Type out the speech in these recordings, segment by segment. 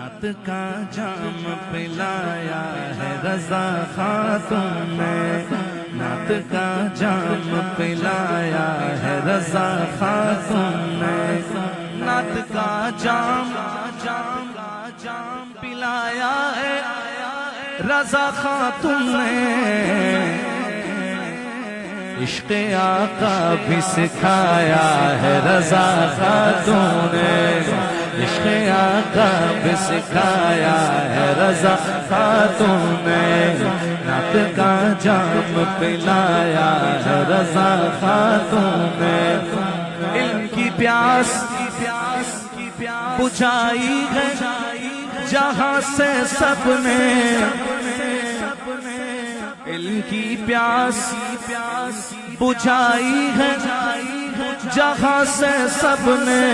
نعت کا جام پلایا ہے رضا خاتون نے، نعت کا جام پلایا ہے رضا خاتون نے، نعت کا جام پلایا ہے رضا خاتون نے، عشق آقا بھی سکھایا ہے رضا خاتون نے، عشق آقا بھی سکھایا ہے رضا خاتون نے، نعت کا جام پلایا ہے رضا خاتون نے، علم کی پیاس بجھائی ہے جہاں سے سب نے، علم کی پیاس بجھائی ہے جہاں سے سب نے،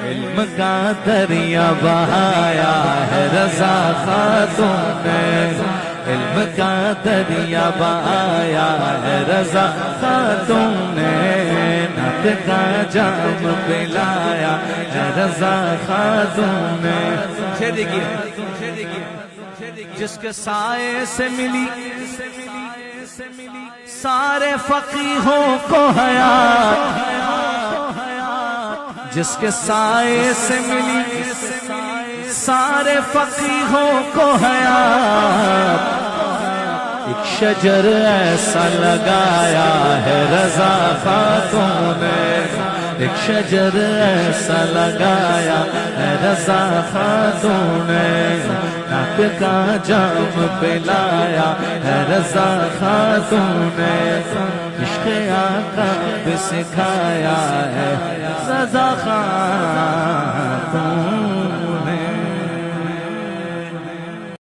علم کا دریا بہایا ہے رضا خاتون نے، علم کا دریا بہایا ہے رضا خاتون نے، نعت کا جام پلایا ہے رضا خاتون نے۔ جس کے سائے سے ملی سارے فقیہوں کو حیات، جس کے سائے سے ملی سارے فقیہوں کو حیات، ایک شجر ایسا لگایا ہے رضا خاتون نے، ایک شجر ایسا لگایا ہے رضا خاتون نے، نعت کا جام پلایا ہے رضا خاتون نے، عشق آقا بھی سکھایا ہے رضا خاتون